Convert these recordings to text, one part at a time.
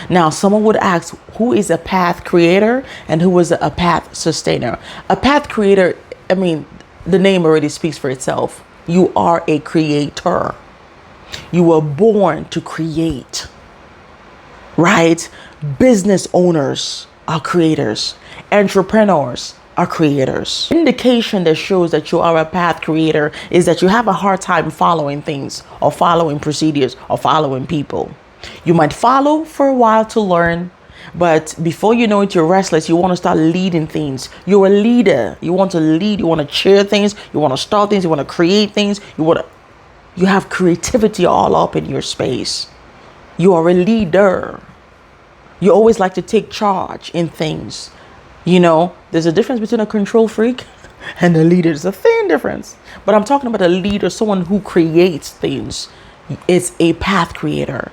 Now, someone would ask, who is a path creator and who is a path sustainer? A path creator, I mean, the name already speaks for itself. You are a creator. You were born to create, right? Business owners are creators. Entrepreneurs are creators. Indication that shows that you are a path creator is that you have a hard time following things or following procedures or following people. You might follow for a while to learn, but before you know it, you're restless. You want to start leading things. You're a leader. You want to lead. You want to chair things. You want to start things. You want to create things. You have creativity all up in your space. You are a leader. You always like to take charge in things. You know, there's a difference between a control freak and a leader. There's a thin difference. But I'm talking about a leader, someone who creates things. It's a path creator.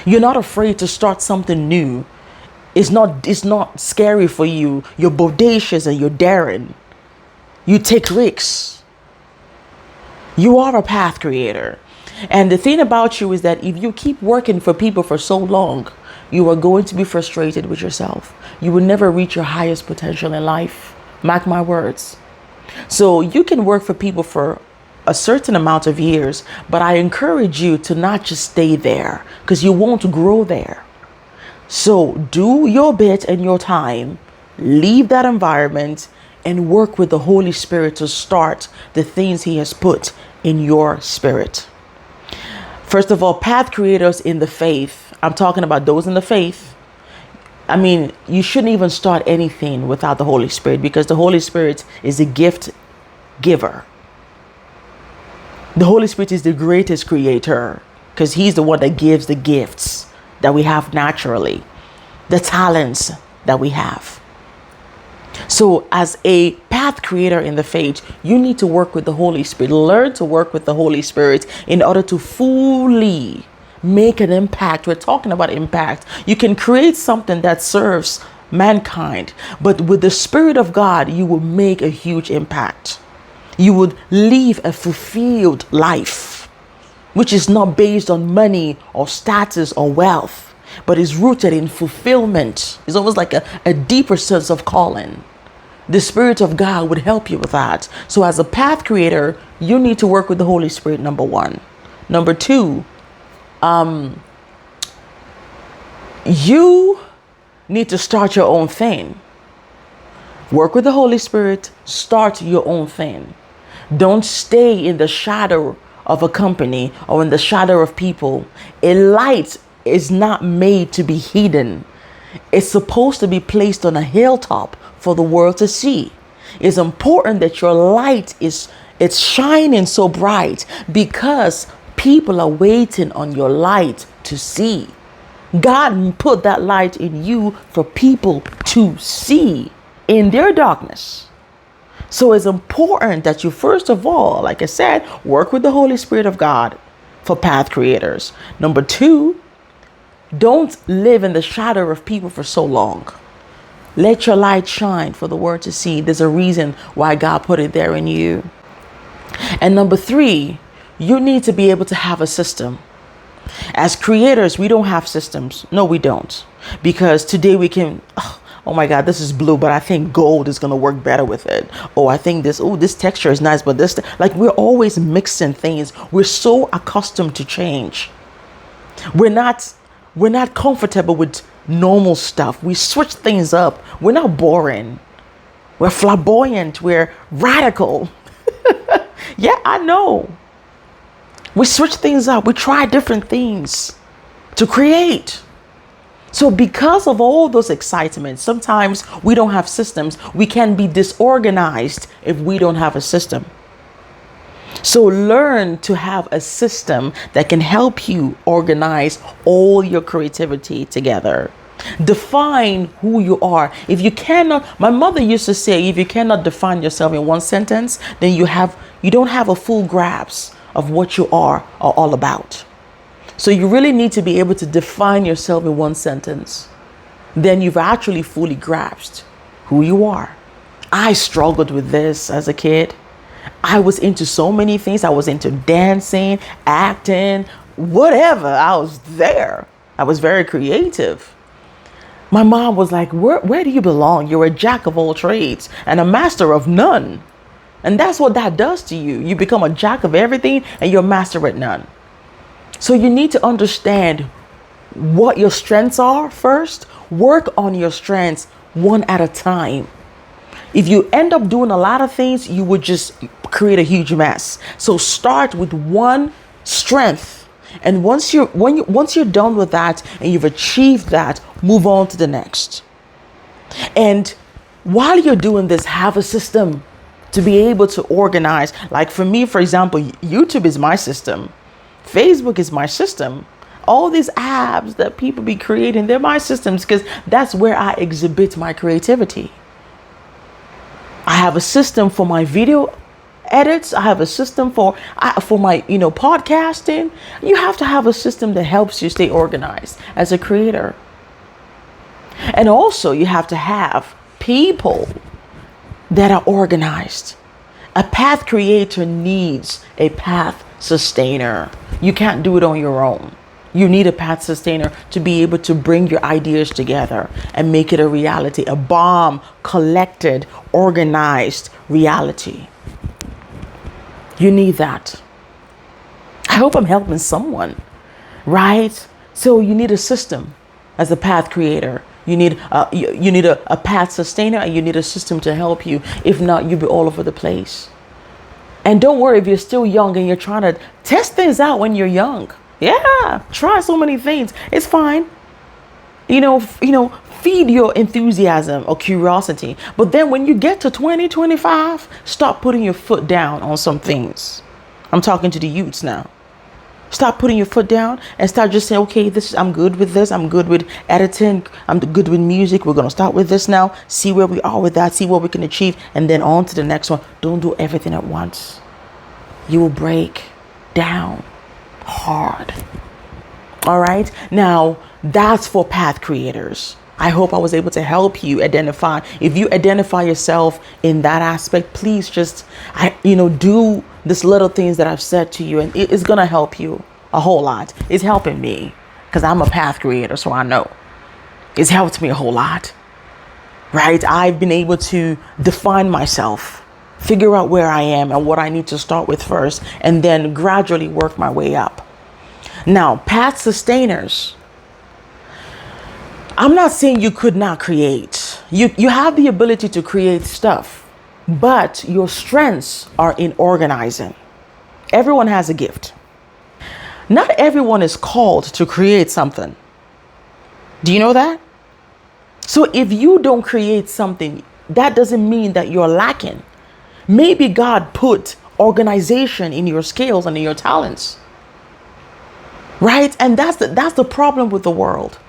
You're not afraid to start something new. It's not scary for you. You're bodacious and you're daring. You take risks. You are a path creator. And the thing about you is that if you keep working for people for so long, you are going to be frustrated with yourself. You will never reach your highest potential in life. Mark my words. So you can work for people for a certain amount of years, but I encourage you to not just stay there because you won't grow there. So do your bit and your time, leave that environment and work with the Holy Spirit to start the things He has put in your spirit. First of all, path creators in the faith. I'm talking about those in the faith. I mean, you shouldn't even start anything without the Holy Spirit because the Holy Spirit is a gift giver. The Holy Spirit is the greatest creator because He's the one that gives the gifts that we have naturally, the talents that we have. So as a path creator in the faith, you need to work with the Holy Spirit. Learn to work with the Holy Spirit in order to fully make an impact. We're talking about impact. You can create something that serves mankind, but with the Spirit of God, you will make a huge impact. You would live a fulfilled life, which is not based on money or status or wealth, but is rooted in fulfillment. It's almost like a deeper sense of calling. The Spirit of God would help you with that. So as a path creator, you need to work with the Holy Spirit, number one. Number two, you need to start your own thing. Work with the Holy Spirit, start your own thing. Don't stay in the shadow of a company or in the shadow of people. A light is not made to be hidden. It's supposed to be placed on a hilltop for the world to see. It's important that your light it's shining so bright because people are waiting on your light to see. God put that light in you for people to see in their darkness. So it's important that you, first of all, like I said, work with the Holy Spirit of God for path creators. Number two, don't live in the shadow of people for so long. Let your light shine for the world to see. There's a reason why God put it there in you. And number three, you need to be able to have a system. As creators, we don't have systems. No, we don't. Because today we can, oh my God, this is blue, but I think gold is going to work better with it. Oh, I think this texture is nice, but like we're always mixing things. We're so accustomed to change. We're not comfortable with normal stuff. We switch things up. We're not boring. We're flamboyant. We're radical. Yeah, I know. We switch things up. We try different things to create. So because of all those excitements, sometimes we don't have systems. We can be disorganized if we don't have a system. So learn to have a system that can help you organize all your creativity together. Define who you are. If you cannot, my mother used to say, if you cannot define yourself in one sentence, then you don't have a full grasp of what you are all about. So you really need to be able to define yourself in one sentence. Then you've actually fully grasped who you are. I struggled with this as a kid. I was into so many things. I was into dancing, acting, whatever. I was there. I was very creative. My mom was like, where do you belong? You're a jack of all trades and a master of none. And that's what that does to you. You become a jack of everything and you're a master at none. So you need to understand what your strengths are first. Work on your strengths one at a time. If you end up doing a lot of things, you would just create a huge mess. So start with one strength. And once you're done with that and you've achieved that, move on to the next. And while you're doing this, have a system to be able to organize. Like for me, for example, YouTube is my system. Facebook is my system. All these apps that people be creating, they're my systems because that's where I exhibit my creativity. I have a system for my video edits. I have a system for my podcasting. You have to have a system that helps you stay organized as a creator. And also you have to have people that are organized. A path creator needs a path sustainer. You can't do it on your own. You need a path sustainer to be able to bring your ideas together and make it a reality, a bomb, collected, organized reality. You need that. I hope I'm helping someone, right? So you need a system as a path creator. You need a path sustainer, and you need a system to help you. If not, you'll be all over the place. And don't worry if you're still young and you're trying to test things out when you're young. Yeah, try so many things. It's fine. Feed your enthusiasm or curiosity. But then when you get to 20, 25, stop putting your foot down on some things. I'm talking to the youths now. Stop putting your foot down and start just saying, okay, I'm good with this. I'm good with editing. I'm good with music. We're going to start with this now. See where we are with that. See what we can achieve. And then on to the next one. Don't do everything at once. You will break down hard. All right. Now that's for path creators. I hope I was able to help you identify. If you identify yourself in that aspect, please just, do this little things that I've said to you, and it is going to help you a whole lot. It's helping me because I'm a path creator. So I know it's helped me a whole lot, right? I've been able to define myself, figure out where I am and what I need to start with first, and then gradually work my way up. Now, path sustainers, I'm not saying you could not create. You have the ability to create stuff, but your strengths are in organizing. Everyone has a gift. Not everyone is called to create something. Do you know that? So if you don't create something, that doesn't mean that you're lacking. Maybe God put organization in your skills and in your talents. Right? And that's the problem with the world.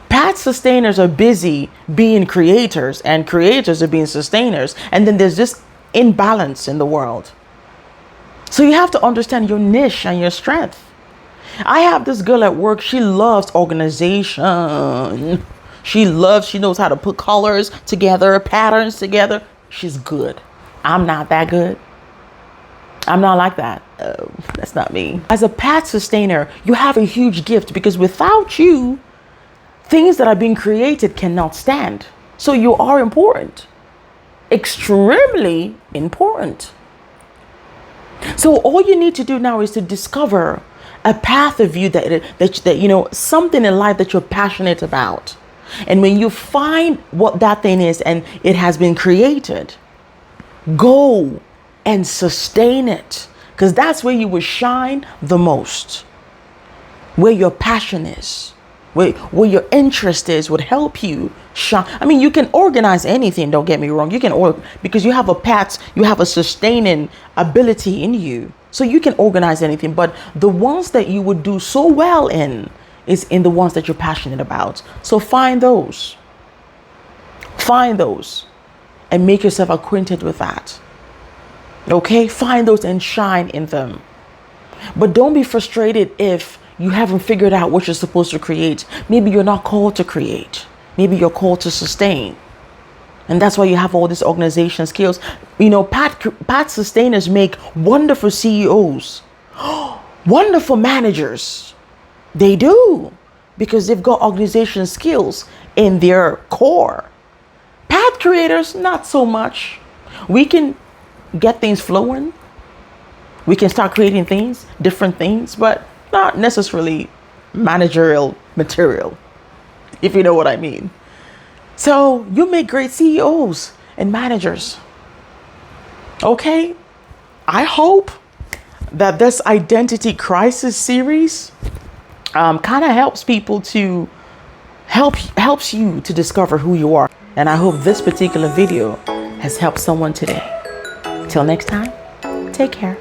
Path sustainers are busy being creators and creators are being sustainers. And then there's this imbalance in the world. So you have to understand your niche and your strength. I have this girl at work. She loves organization. She knows how to put colors together, patterns together. She's good. I'm not that good. I'm not like that. That's not me. As a path sustainer, you have a huge gift because without you, things that are being created cannot stand. So you are important. Extremely important. So all you need to do now is to discover a path of you that something in life that you're passionate about. And when you find what that thing is and it has been created, go and sustain it. Because that's where you will shine the most. Where your passion is. Where your interest is would help you shine. I mean, you can organize anything, don't get me wrong. You can because you have a sustaining ability in you. So you can organize anything, but the ones that you would do so well in is in the ones that you're passionate about. So find those and make yourself acquainted with that. Okay, find those and shine in them. But don't be frustrated if you haven't figured out what you're supposed to create. Maybe you're not called to create. Maybe you're called to sustain. And that's why you have all these organization skills. You know, path sustainers make wonderful CEOs, wonderful managers. They do, because they've got organization skills in their core. Path creators, not so much. We can get things flowing. We can start creating things, different things, but not necessarily managerial material, if you know what I mean. So you make great CEOs and managers. Okay? I hope that this identity crisis series kind of helps people to helps you to discover who you are. And I hope this particular video has helped someone today. Till next time, take care.